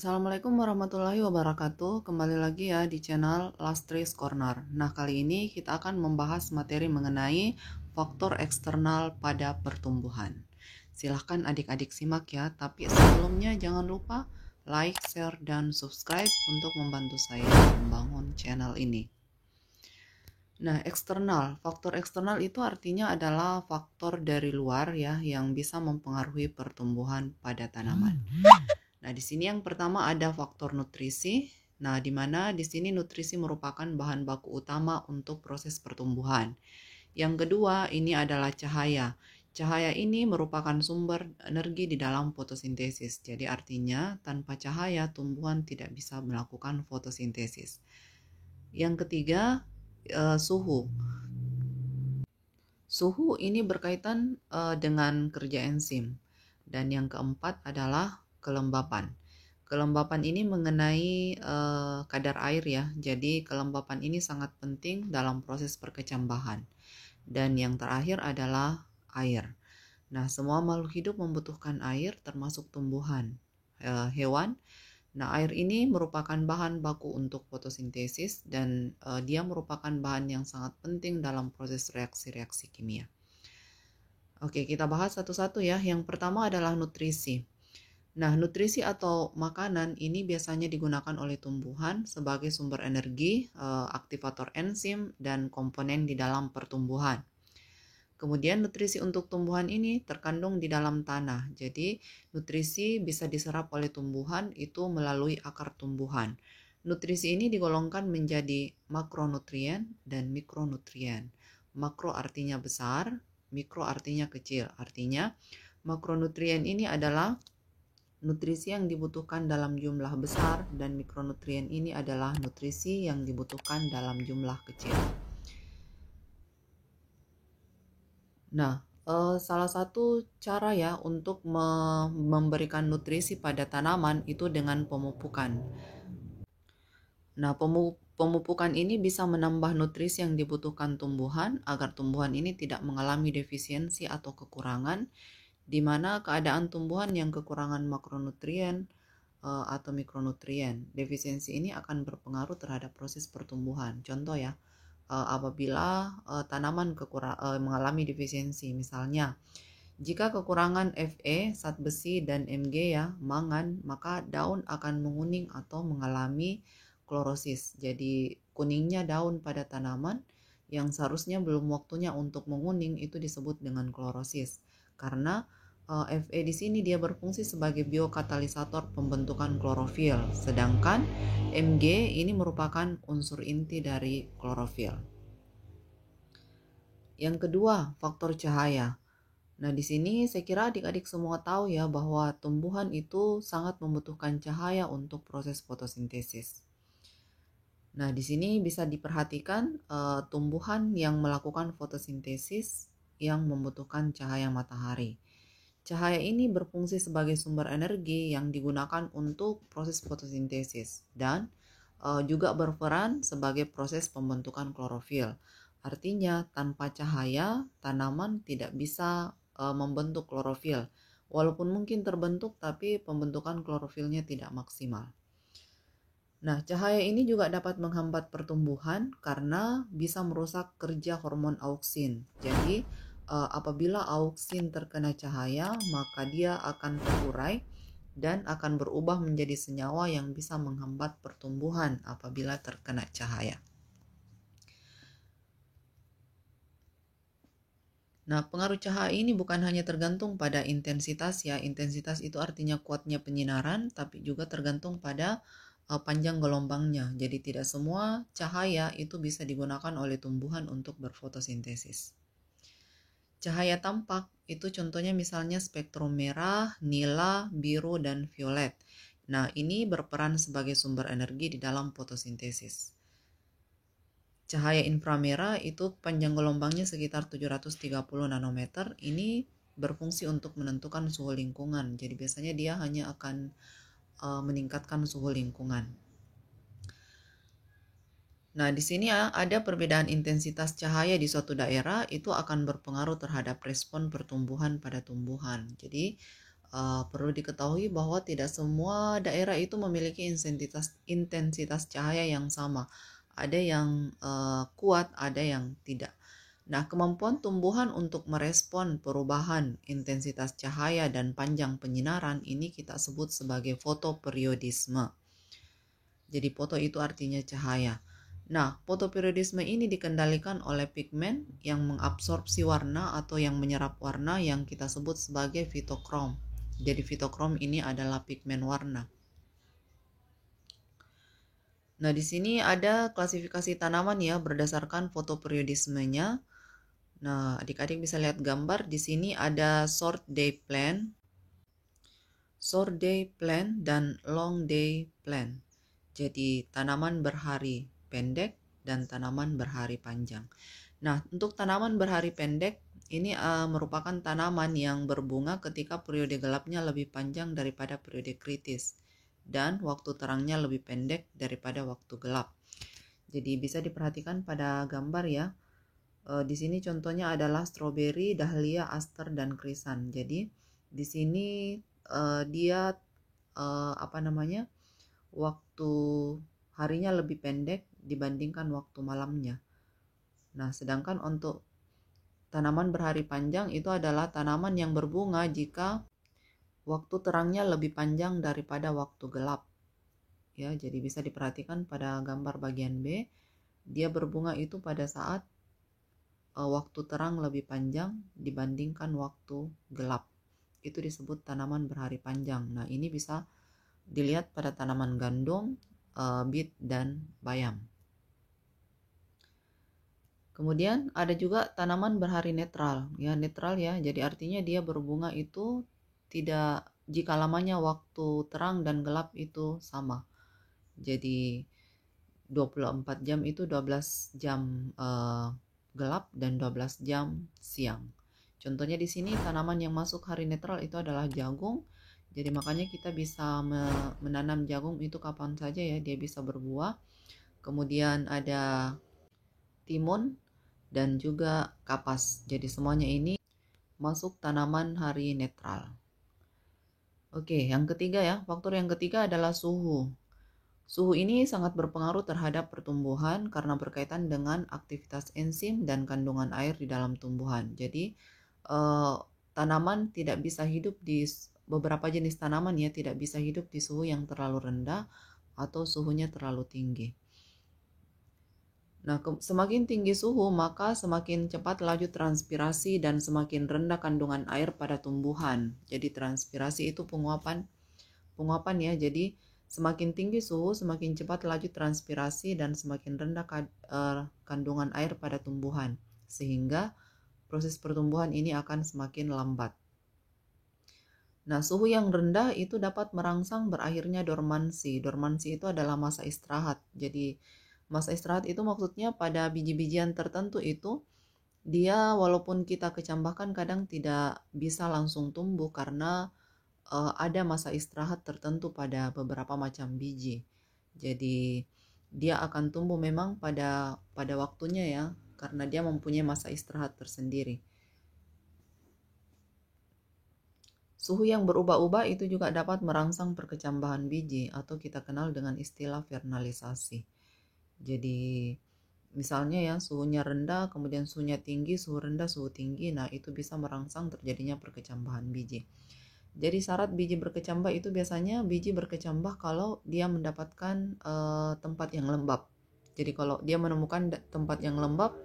Assalamualaikum warahmatullahi wabarakatuh. Kembali lagi ya di channel Lastris Corner. Nah, kali ini kita akan membahas materi mengenai faktor eksternal pada pertumbuhan. Silahkan adik-adik simak ya, tapi sebelumnya jangan lupa like, share, dan subscribe untuk membantu saya membangun channel ini. Nah, faktor eksternal itu artinya adalah faktor dari luar ya yang bisa mempengaruhi pertumbuhan pada tanaman. Nah, di sini yang pertama ada faktor nutrisi. Nah, di mana di sini nutrisi merupakan bahan baku utama untuk proses pertumbuhan. Yang kedua, ini adalah cahaya. Cahaya ini merupakan sumber energi di dalam fotosintesis. Jadi artinya tanpa cahaya tumbuhan tidak bisa melakukan fotosintesis. Yang ketiga, suhu. Suhu ini berkaitan dengan kerja enzim. Dan yang keempat adalah kelembapan. Kelembapan ini mengenai kadar air ya. Jadi kelembapan ini sangat penting dalam proses perkecambahan. Dan yang terakhir adalah air. Nah, semua makhluk hidup membutuhkan air termasuk tumbuhan, hewan. Nah, air ini merupakan bahan baku untuk fotosintesis dan dia merupakan bahan yang sangat penting dalam proses reaksi-reaksi kimia. Oke, kita bahas satu-satu ya. Yang pertama adalah nutrisi. Nah, nutrisi atau makanan ini biasanya digunakan oleh tumbuhan sebagai sumber energi, aktivator enzim, dan komponen di dalam pertumbuhan. Kemudian nutrisi untuk tumbuhan ini terkandung di dalam tanah. Jadi, nutrisi bisa diserap oleh tumbuhan itu melalui akar tumbuhan. Nutrisi ini digolongkan menjadi makronutrien dan mikronutrien. Makro artinya besar, mikro artinya kecil. Artinya, makronutrien ini adalah nutrisi yang dibutuhkan dalam jumlah besar dan mikronutrien ini adalah nutrisi yang dibutuhkan dalam jumlah kecil. Nah, salah satu cara ya untuk memberikan nutrisi pada tanaman itu dengan pemupukan. Nah, pemupukan ini bisa menambah nutrisi yang dibutuhkan tumbuhan agar tumbuhan ini tidak mengalami defisiensi atau kekurangan, di mana keadaan tumbuhan yang kekurangan makronutrien atau mikronutrien. Defisiensi ini akan berpengaruh terhadap proses pertumbuhan. Contoh ya, apabila tanaman mengalami defisiensi, misalnya jika kekurangan Fe, zat besi, dan Mg ya, mangan, maka daun akan menguning atau mengalami klorosis. Jadi kuningnya daun pada tanaman yang seharusnya belum waktunya untuk menguning itu disebut dengan klorosis. Karena Fe di sini dia berfungsi sebagai biokatalisator pembentukan klorofil, sedangkan Mg ini merupakan unsur inti dari klorofil. Yang kedua, faktor cahaya. Nah, di sini saya kira adik-adik semua tahu ya bahwa tumbuhan itu sangat membutuhkan cahaya untuk proses fotosintesis. Nah, di sini bisa diperhatikan tumbuhan yang melakukan fotosintesis yang membutuhkan cahaya matahari. Cahaya ini berfungsi sebagai sumber energi yang digunakan untuk proses fotosintesis dan juga berperan sebagai proses pembentukan klorofil. Artinya, tanpa cahaya, tanaman tidak bisa membentuk klorofil. Walaupun mungkin terbentuk, tapi pembentukan klorofilnya tidak maksimal. Nah, cahaya ini juga dapat menghambat pertumbuhan karena bisa merusak kerja hormon auksin. Jadi, apabila auksin terkena cahaya, maka dia akan terurai dan akan berubah menjadi senyawa yang bisa menghambat pertumbuhan apabila terkena cahaya. Nah, pengaruh cahaya ini bukan hanya tergantung pada intensitas ya. Intensitas itu artinya kuatnya penyinaran, tapi juga tergantung pada panjang gelombangnya. Jadi tidak semua cahaya itu bisa digunakan oleh tumbuhan untuk berfotosintesis. Cahaya tampak itu contohnya misalnya spektrum merah, nila, biru, dan violet. Nah, ini berperan sebagai sumber energi di dalam fotosintesis. Cahaya inframerah itu panjang gelombangnya sekitar 730 nanometer. Ini berfungsi untuk menentukan suhu lingkungan. Jadi biasanya dia hanya akan meningkatkan suhu lingkungan. Nah, di sini ada perbedaan intensitas cahaya di suatu daerah itu akan berpengaruh terhadap respon pertumbuhan pada tumbuhan. Jadi perlu diketahui bahwa tidak semua daerah itu memiliki intensitas cahaya yang sama. Ada yang kuat, ada yang tidak. Nah, kemampuan tumbuhan untuk merespon perubahan intensitas cahaya dan panjang penyinaran ini kita sebut sebagai fotoperiodisme. Jadi foto itu artinya cahaya. Nah, fotoperiodisme ini dikendalikan oleh pigmen yang mengabsorpsi warna atau yang menyerap warna yang kita sebut sebagai fitokrom. Jadi fitokrom ini adalah pigmen warna. Nah, di sini ada klasifikasi tanaman ya berdasarkan fotoperiodismenya. Nah, adik-adik bisa lihat gambar di sini ada short day plant, dan long day plant. Jadi tanaman berhari pendek dan tanaman berhari panjang. Nah, untuk tanaman berhari pendek ini merupakan tanaman yang berbunga ketika periode gelapnya lebih panjang daripada periode kritis dan waktu terangnya lebih pendek daripada waktu gelap. Jadi bisa diperhatikan pada gambar ya. Di sini contohnya adalah stroberi, dahlia, aster, dan krisan. Jadi di sini dia waktu harinya lebih pendek dibandingkan waktu malamnya. Nah, sedangkan untuk tanaman berhari panjang itu adalah tanaman yang berbunga jika waktu terangnya lebih panjang daripada waktu gelap. Ya, jadi bisa diperhatikan pada gambar bagian B, dia berbunga itu pada saat waktu terang lebih panjang dibandingkan waktu gelap. Itu disebut tanaman berhari panjang. Nah, ini bisa dilihat pada tanaman gandum, bit, dan bayam. Kemudian ada juga tanaman berhari netral. Ya, netral ya. Jadi artinya dia berbunga itu tidak jika lamanya waktu terang dan gelap itu sama. Jadi 24 jam itu 12 jam gelap dan 12 jam siang. Contohnya di sini tanaman yang masuk hari netral itu adalah jagung. Jadi makanya kita bisa menanam jagung itu kapan saja ya, dia bisa berbuah. Kemudian ada timun dan juga kapas. Jadi semuanya ini masuk tanaman hari netral. Oke, yang ketiga ya, faktor yang ketiga adalah suhu. Suhu ini sangat berpengaruh terhadap pertumbuhan karena berkaitan dengan aktivitas enzim dan kandungan air di dalam tumbuhan. Jadi tanaman tidak bisa hidup di beberapa jenis tanaman ya tidak bisa hidup di suhu yang terlalu rendah atau suhunya terlalu tinggi. Nah, semakin tinggi suhu maka semakin cepat laju transpirasi dan semakin rendah kandungan air pada tumbuhan. Jadi transpirasi itu penguapan ya. Jadi semakin tinggi suhu, semakin cepat laju transpirasi dan semakin rendah kandungan air pada tumbuhan. Sehingga proses pertumbuhan ini akan semakin lambat. Nah, suhu yang rendah itu dapat merangsang berakhirnya dormansi. Dormansi itu adalah masa istirahat. Jadi masa istirahat itu maksudnya pada biji-bijian tertentu itu dia walaupun kita kecambahkan kadang tidak bisa langsung tumbuh karena ada masa istirahat tertentu pada beberapa macam biji. Jadi dia akan tumbuh memang pada waktunya ya, karena dia mempunyai masa istirahat tersendiri. Suhu yang berubah-ubah itu juga dapat merangsang perkecambahan biji atau kita kenal dengan istilah vernalisasi. Jadi misalnya ya suhunya rendah, kemudian suhunya tinggi, suhu rendah, suhu tinggi, nah itu bisa merangsang terjadinya perkecambahan biji. Jadi syarat biji berkecambah itu biasanya biji berkecambah kalau dia mendapatkan tempat yang lembab. Jadi kalau dia menemukan tempat yang lembab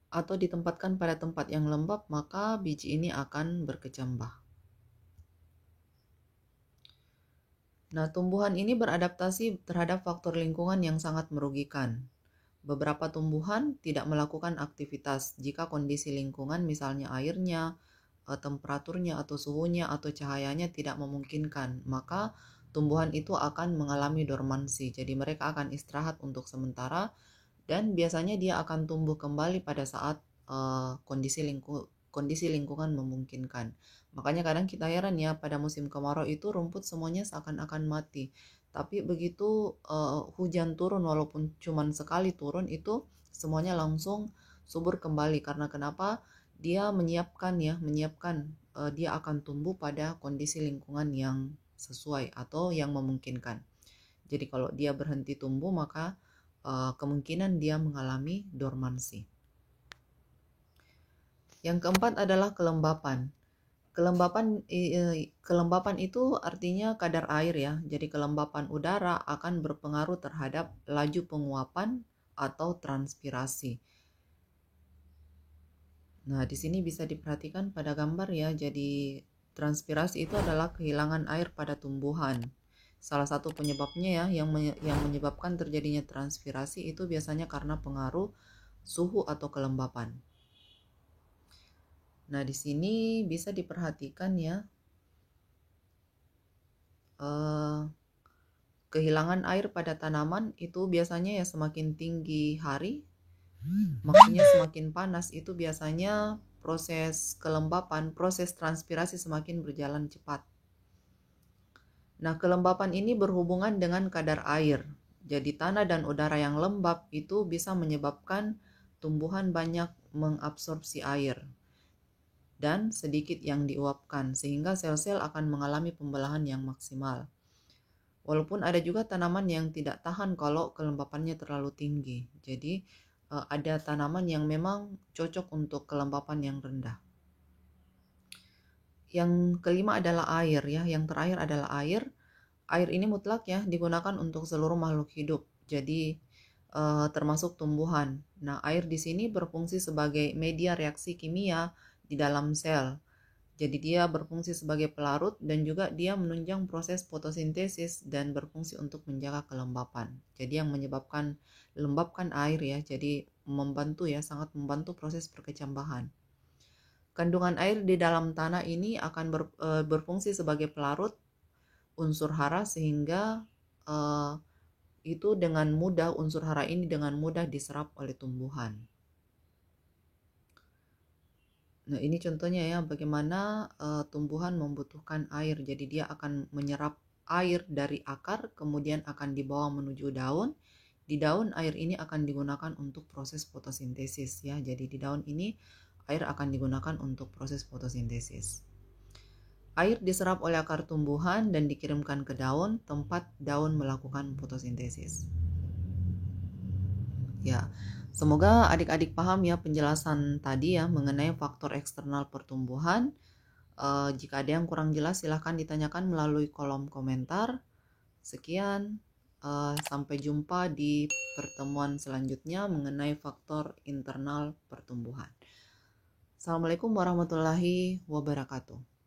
atau ditempatkan pada tempat yang lembab, maka biji ini akan berkecambah. Nah, tumbuhan ini beradaptasi terhadap faktor lingkungan yang sangat merugikan. Beberapa tumbuhan tidak melakukan aktivitas jika kondisi lingkungan misalnya airnya, temperaturnya atau suhunya atau cahayanya tidak memungkinkan, maka tumbuhan itu akan mengalami dormansi. Jadi mereka akan istirahat untuk sementara dan biasanya dia akan tumbuh kembali pada saat kondisi lingkungan memungkinkan. Makanya kadang kita heran ya pada musim kemarau itu rumput semuanya seakan-akan mati. Tapi begitu hujan turun walaupun cuma sekali turun itu semuanya langsung subur kembali karena kenapa? Dia menyiapkan dia akan tumbuh pada kondisi lingkungan yang sesuai atau yang memungkinkan. Jadi kalau dia berhenti tumbuh, maka kemungkinan dia mengalami dormansi. Yang keempat adalah kelembapan. Kelembapan itu artinya kadar air ya. Jadi kelembapan udara akan berpengaruh terhadap laju penguapan atau transpirasi. Nah, di sini bisa diperhatikan pada gambar ya. Jadi transpirasi itu adalah kehilangan air pada tumbuhan. Salah satu penyebabnya ya yang menyebabkan terjadinya transpirasi itu biasanya karena pengaruh suhu atau kelembapan. Nah, di sini bisa diperhatikan ya, kehilangan air pada tanaman itu biasanya ya semakin tinggi hari, maksudnya semakin panas itu biasanya proses kelembapan, proses transpirasi semakin berjalan cepat. Nah, kelembapan ini berhubungan dengan kadar air. Jadi tanah dan udara yang lembab itu bisa menyebabkan tumbuhan banyak mengabsorpsi air dan sedikit yang diuapkan, sehingga sel-sel akan mengalami pembelahan yang maksimal. Walaupun ada juga tanaman yang tidak tahan kalau kelembapannya terlalu tinggi. Jadi ada tanaman yang memang cocok untuk kelembapan yang rendah. Yang kelima adalah air ya. Yang terakhir adalah air. Air ini mutlak ya digunakan untuk seluruh makhluk hidup. Jadi termasuk tumbuhan. Nah, air di sini berfungsi sebagai media reaksi kimia di dalam sel. Jadi dia berfungsi sebagai pelarut dan juga dia menunjang proses fotosintesis dan berfungsi untuk menjaga kelembapan. Jadi yang menyebabkan lembabkan air ya, jadi membantu ya, sangat membantu proses perkecambahan. Kandungan air di dalam tanah ini akan berfungsi sebagai pelarut unsur hara sehingga itu dengan mudah, unsur hara ini dengan mudah diserap oleh tumbuhan. Nah, ini contohnya ya bagaimana tumbuhan membutuhkan air. Jadi dia akan menyerap air dari akar, kemudian akan dibawa menuju daun. Di daun air ini akan digunakan untuk proses fotosintesis ya. Jadi di daun ini air akan digunakan untuk proses fotosintesis. Air diserap oleh akar tumbuhan dan dikirimkan ke daun, tempat daun melakukan fotosintesis. Ya, semoga adik-adik paham ya penjelasan tadi ya mengenai faktor eksternal pertumbuhan. Jika ada yang kurang jelas silahkan ditanyakan melalui kolom komentar. Sekian, sampai jumpa di pertemuan selanjutnya mengenai faktor internal pertumbuhan. Assalamualaikum warahmatullahi wabarakatuh.